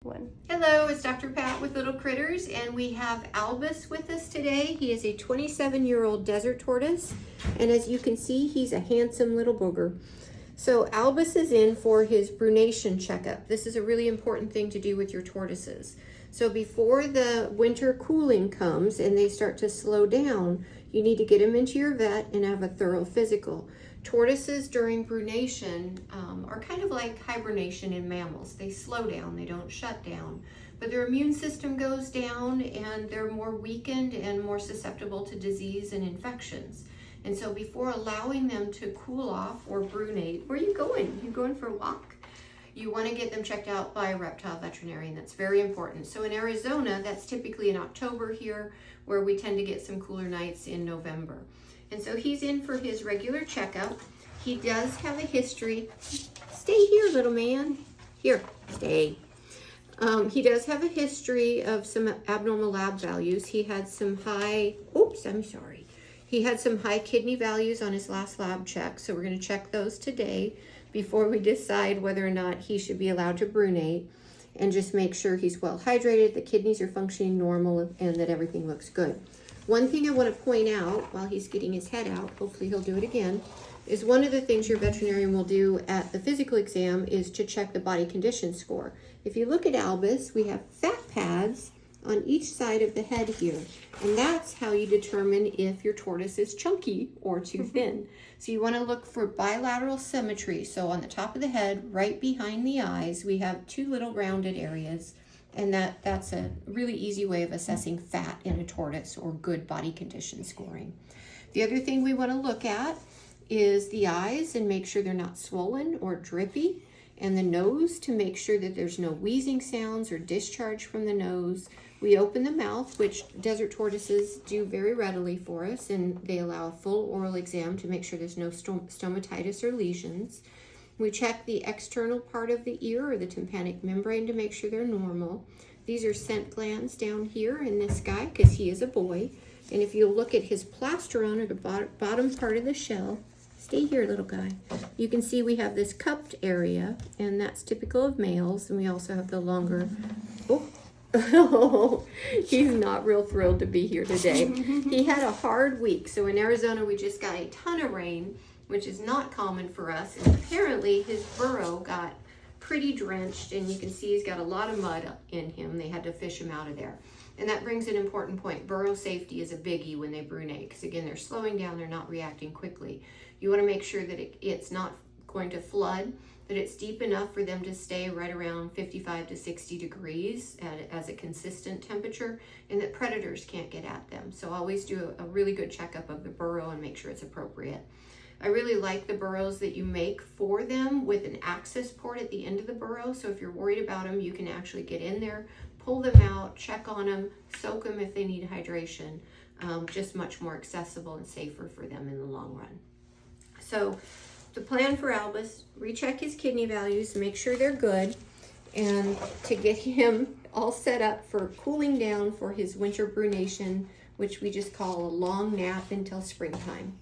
One. Hello, it's Dr. Pat with Little Critters, and we have Albus with us today. He is a 27-year-old desert tortoise, and as you can see, he's a handsome little booger. So Albus is in for his brumation checkup. This is a really important thing to do with your tortoises. So before the winter cooling comes and they start to slow down, you need to get them into your vet and have a thorough physical. Tortoises during brumation are kind of like hibernation in mammals. They slow down, they don't shut down, but their immune system goes down and they're more weakened and more susceptible to disease and infections. And so before allowing them to cool off or brunate, where are you going? You going for a walk? You want to get them checked out by a reptile veterinarian. That's very important. So in Arizona, that's typically in October here, where we tend to get some cooler nights in November. And so he's in for his regular checkup. He does have a history. Stay here, little man. Here, stay. He does have a history of some abnormal lab values. He had some high, He had some high kidney values on his last lab check. So we're going to check those today before we decide whether or not he should be allowed to brunate, and just make sure he's well hydrated, the kidneys are functioning normal, and that everything looks good. One thing I want to point out while he's getting his head out, hopefully he'll do it again, is one of the things your veterinarian will do at the physical exam is to check the body condition score. If you look at Albus, we have fat pads on each side of the head here, and that's how you determine if your tortoise is chunky or too thin. So you want to look for bilateral symmetry. So on the top of the head, right behind the eyes, we have two little rounded areas, and that's a really easy way of assessing fat in a tortoise or good body condition scoring. The other thing we want to look at is the eyes and make sure they're not swollen or drippy, and the nose to make sure that there's no wheezing sounds or discharge from the nose. We open the mouth, which desert tortoises do very readily for us, and they allow a full oral exam to make sure there's no stomatitis or lesions. We check the external part of the ear or the tympanic membrane to make sure they're normal. These are scent glands down here in this guy because he is a boy. And if you look at his plastron or the bottom part of the shell, stay here, little guy, you can see we have this cupped area, and that's typical of males. And we also have the longer, he's not real thrilled to be here today. He had a hard week. So in Arizona, we just got a ton of rain, which is not common for us. And apparently his burrow got pretty drenched, and you can see he's got a lot of mud in him. They had to fish him out of there. And that brings an important point. Burrow safety is a biggie when they brunate, because again, they're slowing down, they're not reacting quickly. You want to make sure that it's not going to flood, that it's deep enough for them to stay right around 55 to 60 degrees as a consistent temperature, and that predators can't get at them. So always do a really good checkup of the burrow and make sure it's appropriate. I really like the burrows that you make for them with an access port at the end of the burrow. So if you're worried about them, you can actually get in there, pull them out, check on them, soak them if they need hydration. Just much more accessible and safer for them in the long run. So the plan for Albus, recheck his kidney values, make sure they're good, and to get him all set up for cooling down for his winter brumation, which we just call a long nap until springtime.